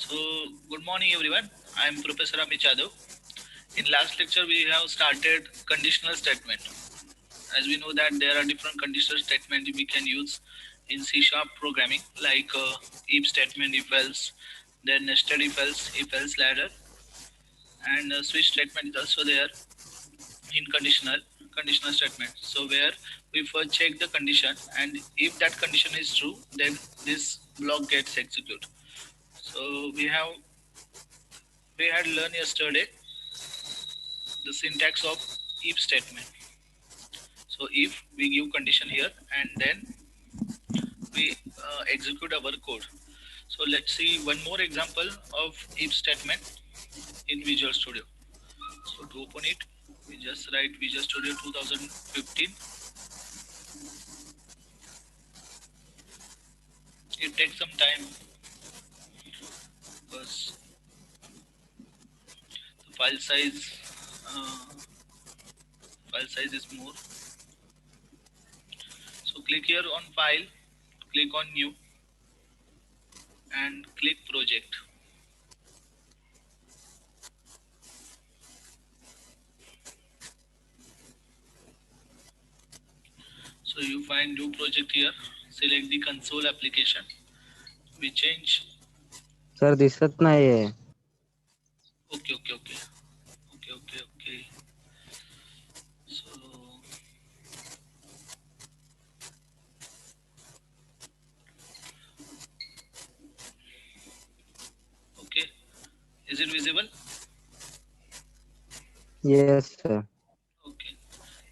So, good morning everyone. I am Professor Amit Jadhav. In last lecture, we have started conditional statement. As we know that there are different conditional statements we can use in C# programming, like if statement, if else, then nested if else ladder, and switch statement is also there in conditional statement. So where we first check the condition, and if that condition is true, then this block gets executed. So we had learned yesterday the syntax of if statement. So if we give condition here and then we execute our code. So let's see one more example of if statement in Visual Studio. So to open it, we just write Visual Studio 2015. It takes some time because the uh, file size is more. So click here on file, click on new and click project. So you find new project here, select the console application. We change. Sir दिसत नाहीये. Okay, okay, okay, okay, okay, okay. So okay, is it visible? Yes, sir. Okay,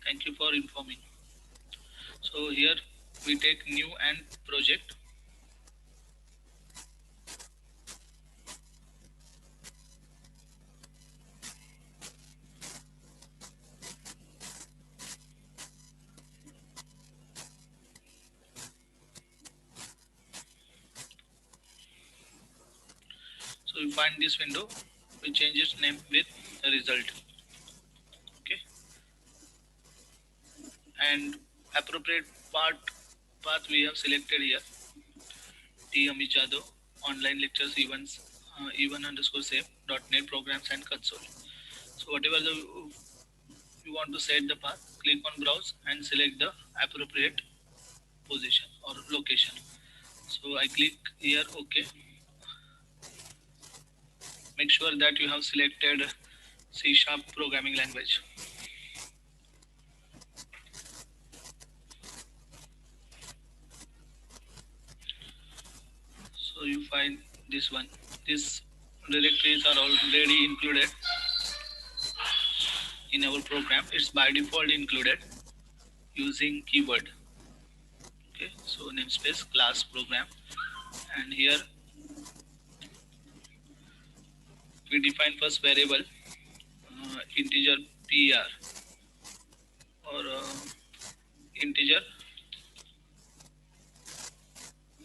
thank you for informing. So here we take new and project. So we find this window, we change its name with result. Okay, and appropriate path we have selected here. T. Amit Jadhav, online lectures events, even underscore save .NET programs and console. So whatever you want to set the path, click on browse and select the appropriate position or location. So I click here OK. Make sure that you have selected C# programming language. So you find this one. These directories are already included in our program. It's by default included using keyword. Okay, so namespace class program, and here we define first variable integer per or integer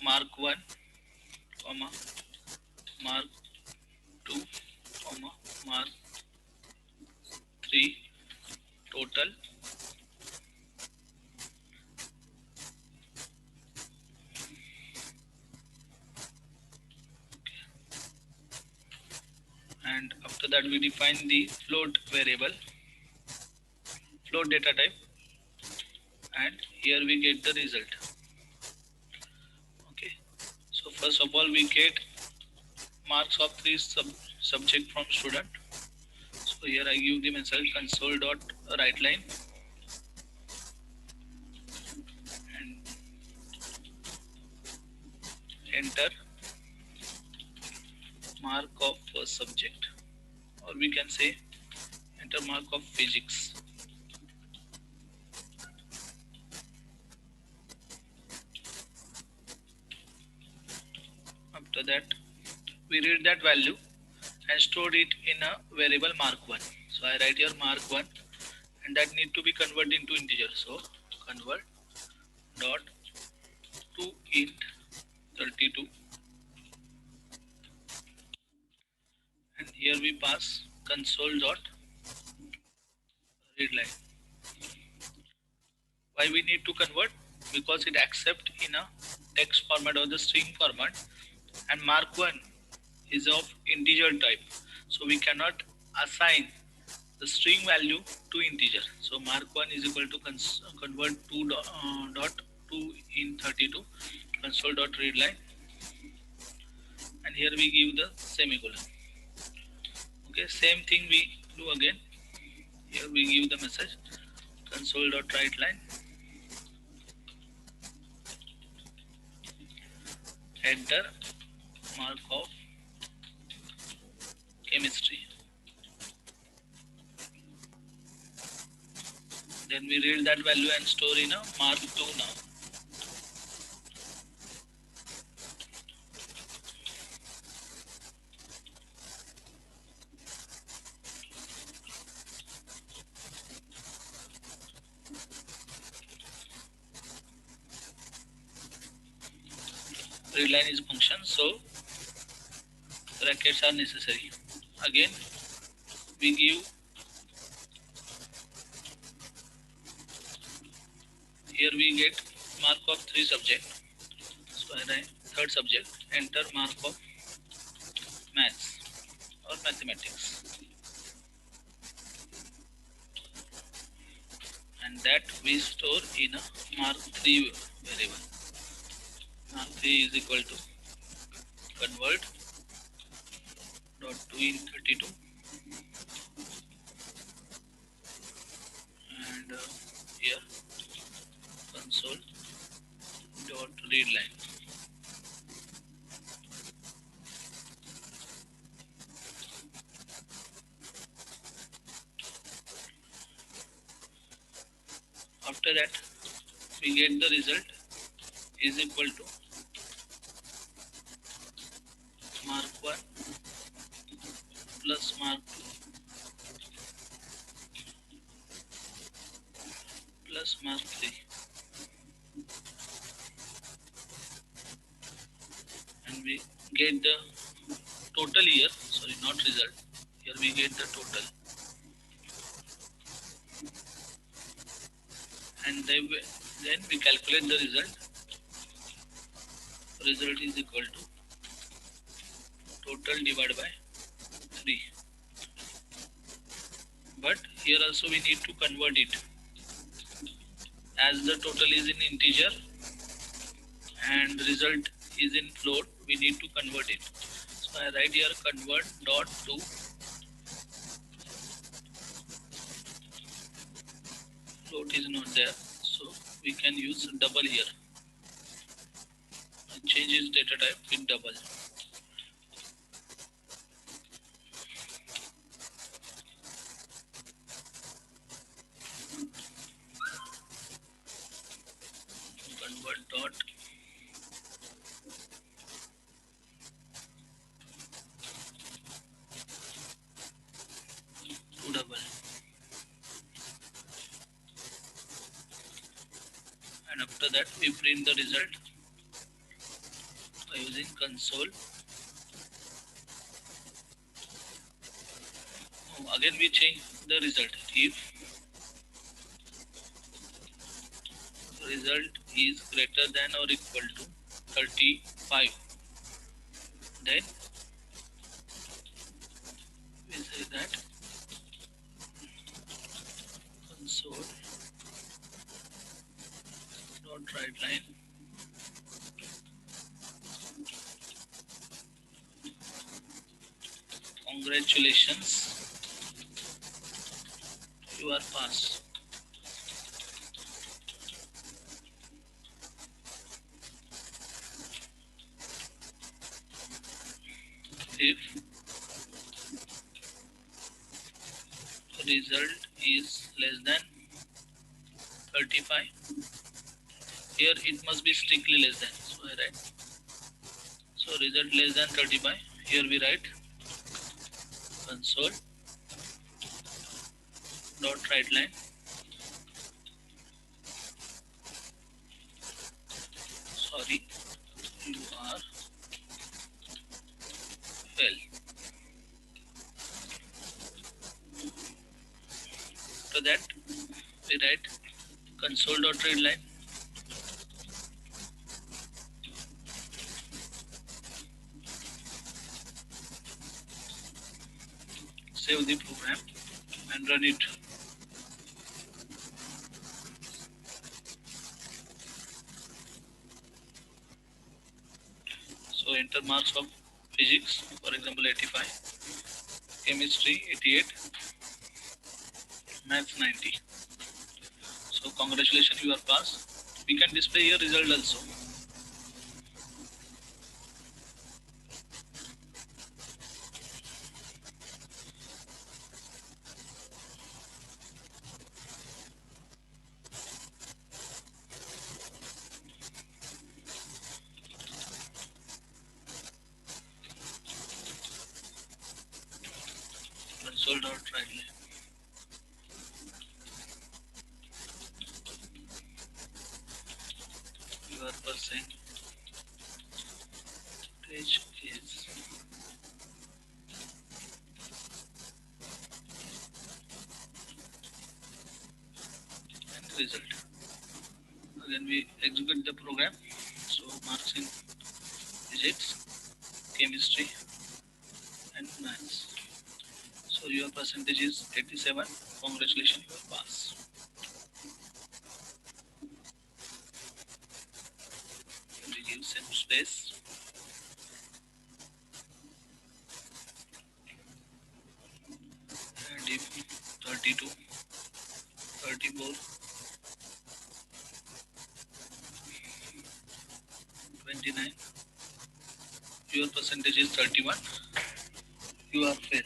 mark 1 comma mark 2 comma mark 3 total, and after that we define the float variable, float data type, and here we get the result. Okay, so first of all we get marks of 3 subject from student. So here I give the message console dot write line and enter mark of first subject, or we can say enter mark of physics. After that we read that value and store it in a variable mark1. So I write here mark1, and that need to be converted into integer. So convert dot to int 32, and here we pass console dot read line. Why we need to convert? Because it accept in a text format or the string format, and mark1 is of integer type. So we cannot assign the string value to integer. So mark1 is equal to convert 2 dot 2 in 32 console dot read line, and here we give the semicolon. Okay, same thing we do again. Here we give the message console dot write line, enter mark of chemistry. Then we read that value and store in a mark 2 now. Read line is function, so brackets are necessary. Again, we give, here we get mark of 3 subject. So I write third subject, enter mark of maths or mathematics, and that we store in a mark 3 variable. Mark 3 is equal to convert dot 2 in 32, and here console dot read line. After that, we get the result is equal to mark 1 plus mark 2 plus mark 3, and we get the total here, sorry, not result. Here we get the total, and then we calculate the result. Result is equal to total divided by 3. But here also we need to convert it, as the total is in integer and result is in float. We need to convert it. So I write here convert dot to float is not there, so we can use double here. I change its data type with double. Convert dot to double, and after that we print the result by using console. Again we change the result. If result is greater than or equal to 35, then we say that console dot write line congratulations, you are passed. If result is less than 35, here it must be strictly less than, so I write, so result less than 35, here we write console dot write line sorry, you are fail. After that we write console dot read line save the program and run it. So enter marks of physics, for example 85, chemistry 88, maths 90. So congratulations, you are passed. We can display your result also. Console.write. Your percentage is and result. Again we execute the program. So marks in physics, chemistry and maths. So your percentage is 87. Congratulations, you are pass. We give some space and if 32, 34, 29, your percentage is 31. You are fail.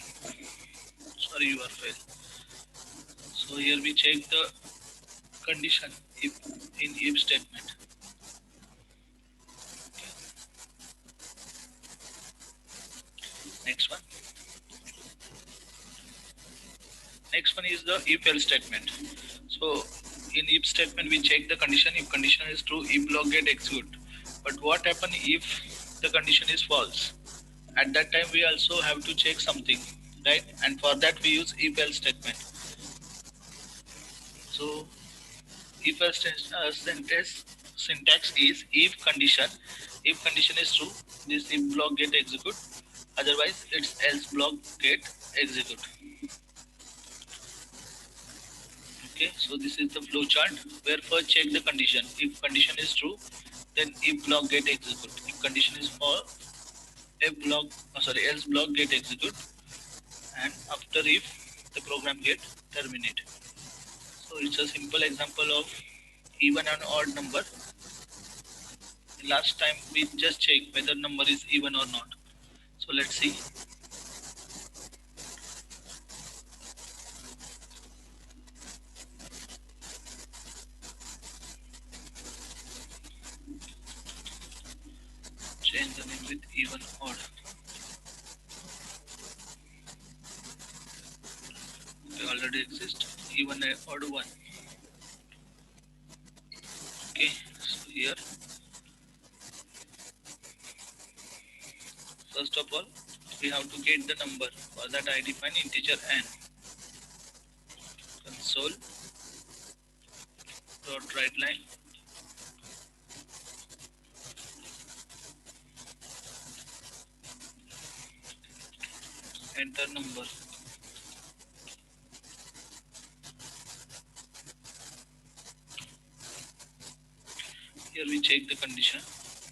Sorry, you are fail. So here we check the condition if in if statement. Next one. Next one is the if else statement. So in if statement we check the condition. If condition is true, if block get execute. But what happen if the condition is false? At that time we also have to check something, right? And for that we use if else statement. So if else syntax is if condition is true, this if block get execute, otherwise it's else block get execute. Okay, so this is the flow chart where first check the condition. If condition is true, then if block get execute. If condition is false, else block get execute, and after if the program get terminate. So it's a simple example of even and odd number. Last time we just check whether number is even or not. So let's see. Change the name with even odd. They already exist. Even a odd one. Okay, so here first of all we have to get the number. For that I define integer n. Console dot write line enter number. Here we check the condition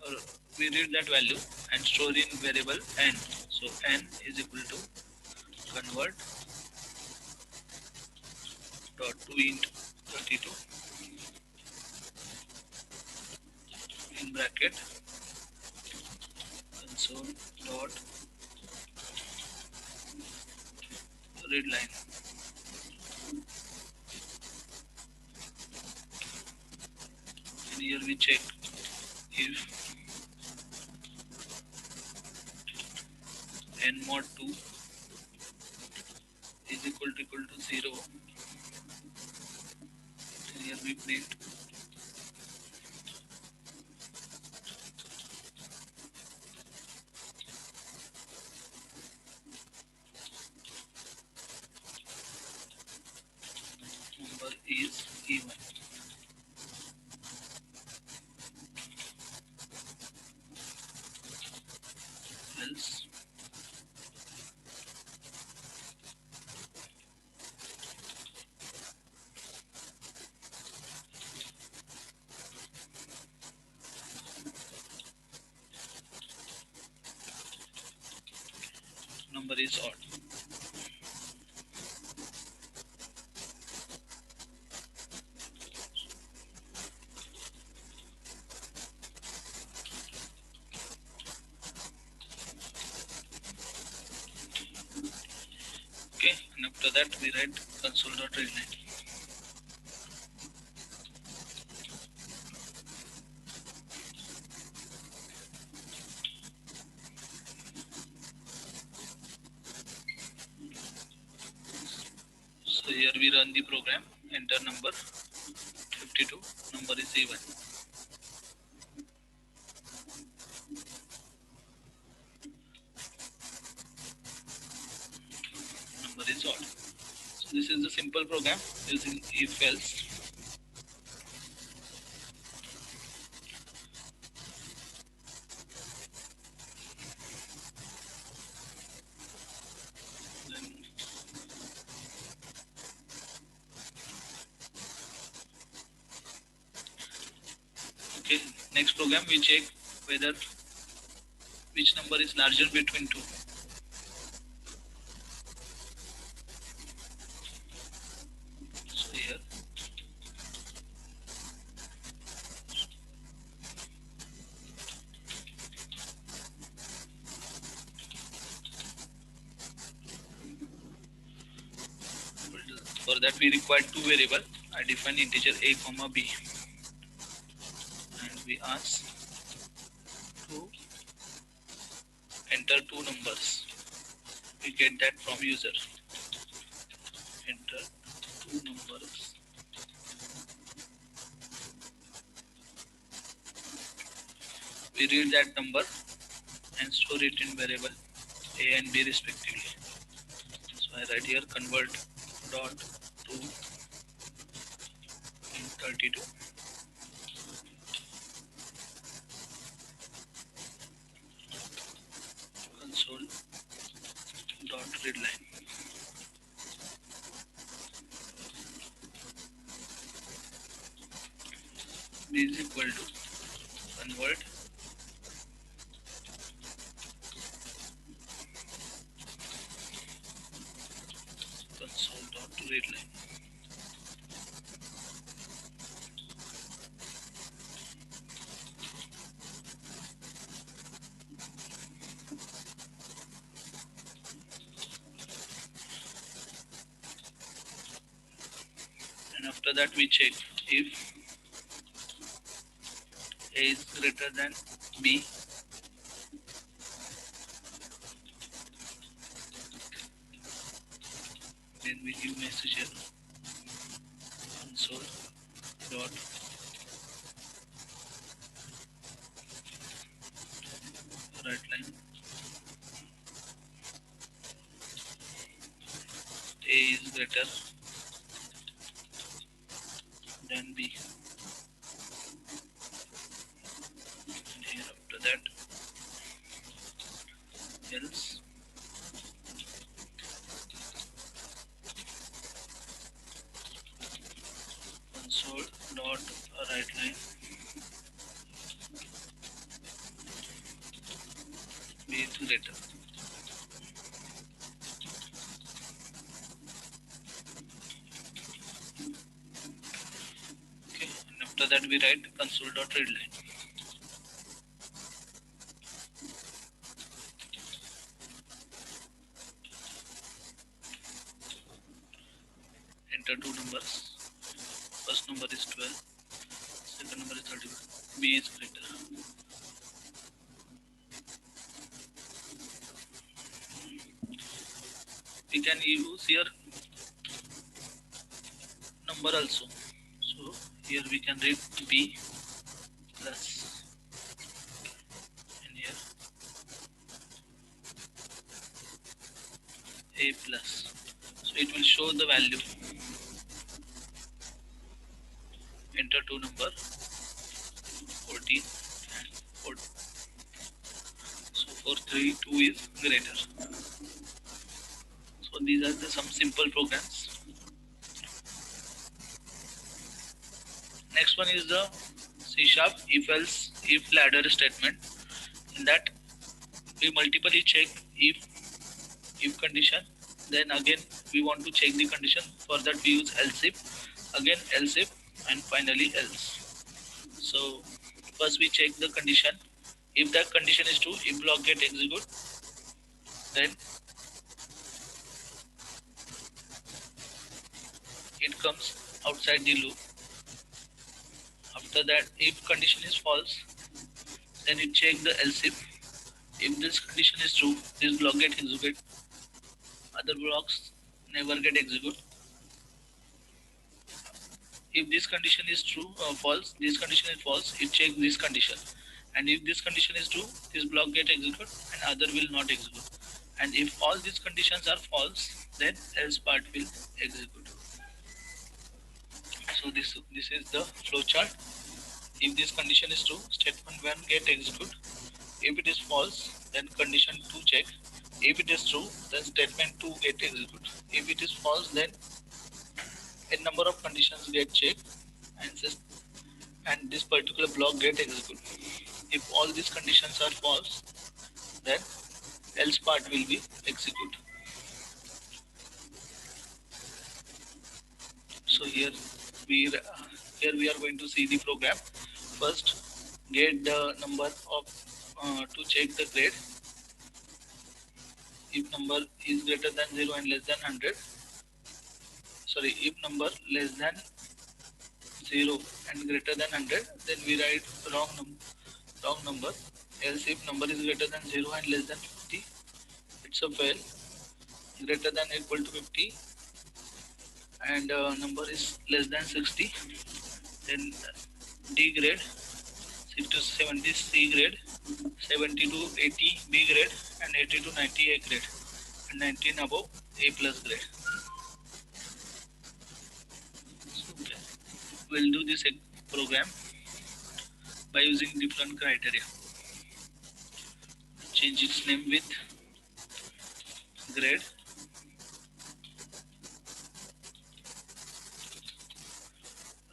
or we read that value and store in variable n. So n is equal to convert dot to int 32 in bracket console dot read line. And here we check if n mod 2 is equal to 0. And here we print number is even. Else number is odd. Okay, and after that we write console.readline. So here we run the program, enter number 52, number is even, number is odd. So this is the simple program using if else. Then, okay, next program we check whether which number is larger between two. So here for that we require two variables. I define integer a comma b and we ask to enter two numbers. We get that from user. Enter two numbers. We read that number and store it in variable a and b respectively. So I write here convert dot to in 32. Console dot readline. B is equal to convert console dot readline. And after that we check if a is greater than b, then we give message here console dot write line a is greater than b, and here after that else console dot write line b is greater. Okay, and after that we write console dot readline. Enter two numbers. First number is 12, second number is 31. B is greater. We can use here number also. So here we can read B plus, and here A plus. So it will show the value. Enter two number 14 and 14. So for 3, 2 is greater. So these are some simple programs. Next one is the C# if else if ladder statement. In that we multiply check if if condition. Then again we want to check the condition. For that we use else if, again else if, and finally else. So first we check the condition. If that condition is true, if block get execute, then it comes outside the loop. After that, if condition is false, then it check the else if. If this condition is true, this block get execute. Other blocks never get execute. If this condition is true or false, this condition is false, it check this condition. And if this condition is true, this block get execute and other will not execute. And if all these conditions are false, then else part will execute. So this is the flow chart. If this condition is true, statement 1 get execute. If it is false, then condition 2 check. If it is true, then statement 2 get execute. If it is false, then a number of conditions get checked and and this particular block get executed. If all these conditions are false, then else part will be executed. So here we are going to see the program. First, get the number of to check the grade. If number is greater than 0 and less than 100, sorry, if number less than 0 and greater than 100, then we write wrong number. Else if number is greater than 0 and less than 50, it's a fail. Greater than or equal to 50 and number is less than 60, then D grade. 60 to 70 C grade, 70 to 80 B grade, and 80 to 90 A grade, and 19 above A plus grade. So, okay. We'll do this program by using different criteria. Change its name with grade,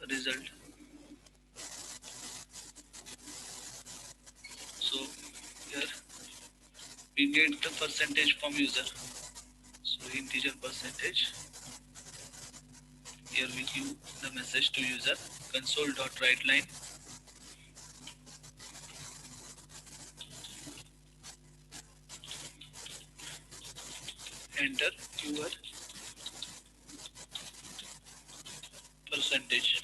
result. So here we get the percentage from user. So integer percentage. Here we give the message to user console.writeLine. Enter your percentage.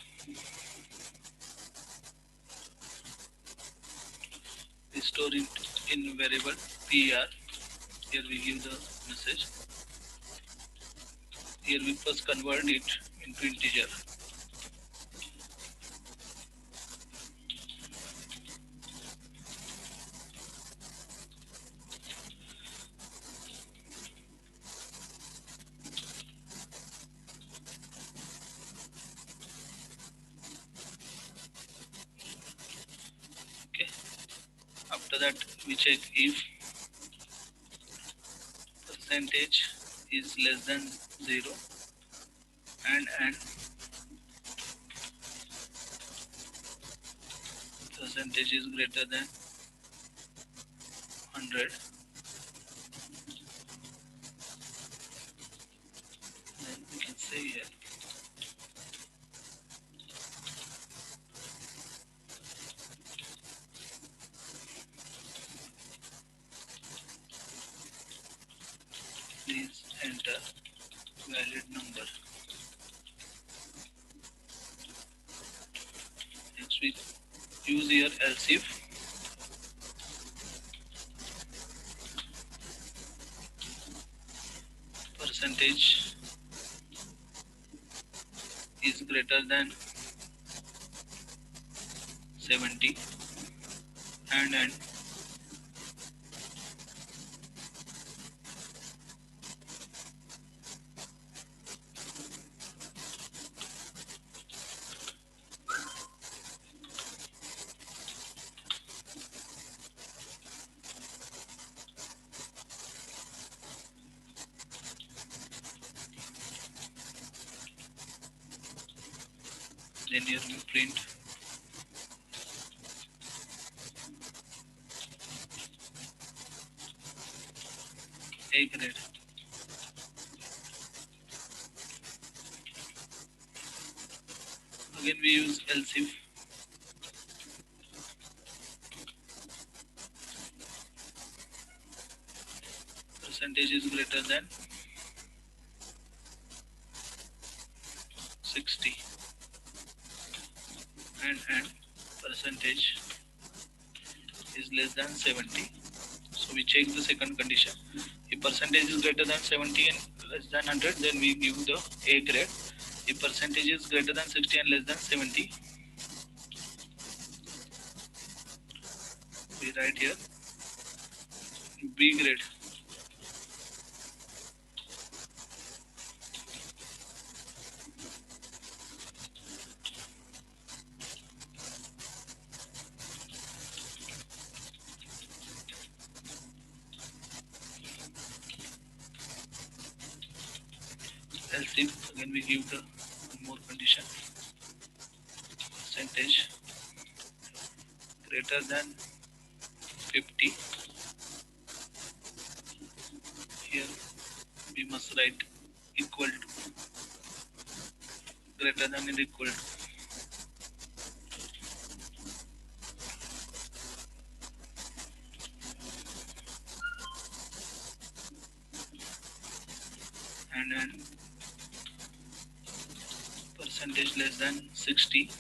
We store it in variable per. Here we give the message. Here we first convert it into integer. Okay. After that we check if percentage is less than 0 and percentage is greater than 100, then we can say here please enter valid number. Next we use here else if percentage is greater than 70 and then here we print A grade. Again we use else if. Percentage is greater than 60 and percentage is less than 70. So we check the second condition. If percentage is greater than 70 and less than 100, then we give the A grade. If percentage is greater than 60 and less than 70, we write here B grade. Else if again we give the one more condition, percentage greater than 50. Here we must write equal to, greater than or equal to. And then percentage less than 60.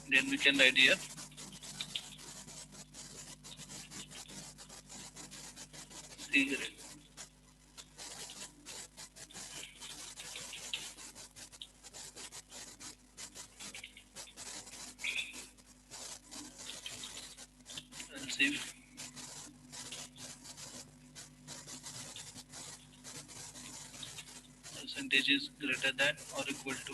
Then we can write here C grade. Else if percentage is greater than or equal to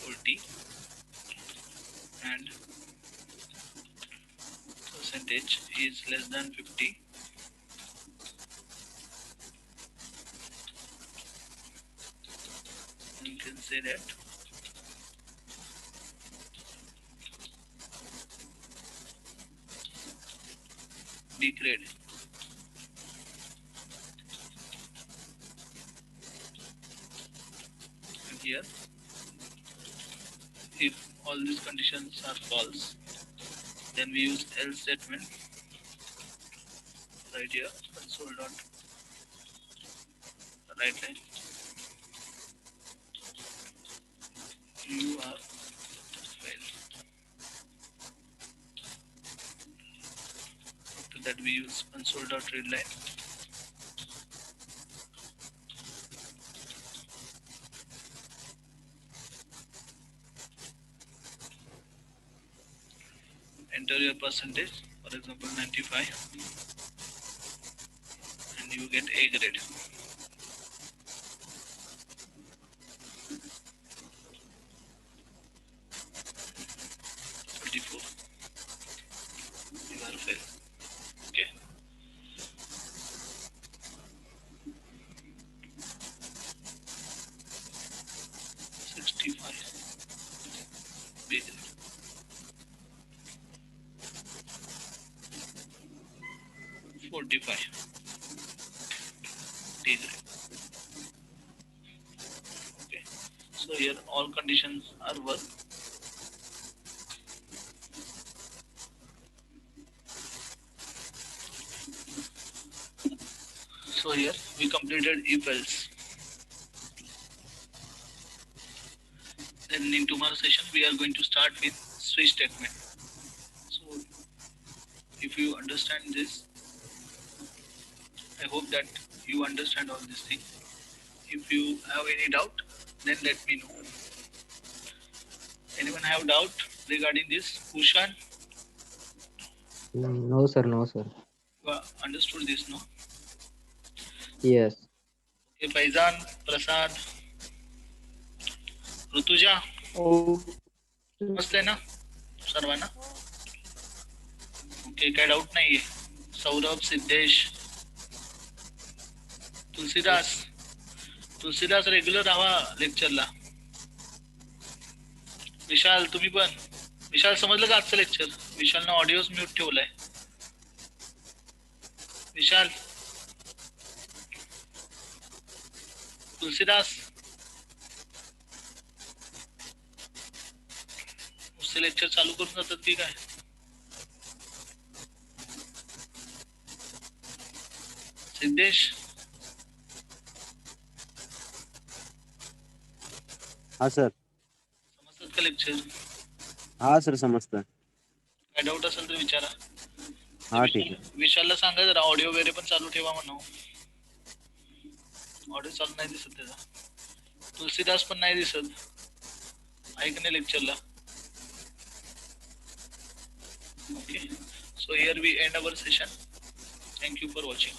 40 and percentage is less than 50, you can say that B grade. And here if all these conditions are false, then we use else statement right here, console dot right line, you are failed. After that we use console dot read line, enter your percentage, for example 95, and you get A grade. You are failed. Okay. $65 B grade. 45 D grade. Okay. So here all conditions are work. So here we completed if else. Then in tomorrow session we are going to start with switch statement. So if you understand this, I hope that you understand all these things. If you have any doubt, then let me know. Anyone have doubt regarding this? Ushan, No, sir. No, sir. you understood this, no? Yes. Okay, Faizan, Prasad, Rutuja, मस्त आहे ना सर्वांना? Okay, काय doubt नाहीये. Saurabh, Siddhesh, Tulsidas regular राहा लेक्चरला. विशाल तुम्ही पण. विशाल समजलं का आजचं लेक्चर? विशालनं ऑडिओच म्यूट ठेवलाय. विशाल. तुलसीदास. नुसते लेक्चर चालू करून जातात की काय? सिद्धेश. हा सर. समजतात का लेक्चर? हा सर समजतं. काय डाऊट असेल तर विचारा. हा ठीक आहे. विशालला सांगा जरा ऑडिओ वगैरे पण चालू ठेवा म्हणा. ऑडिओ चालू नाही दिसत त्याचा. तुलसीदास पण नाही दिसत. ऐक नाही लेक्चरला. Okay. So here we end our session. Thank you for watching.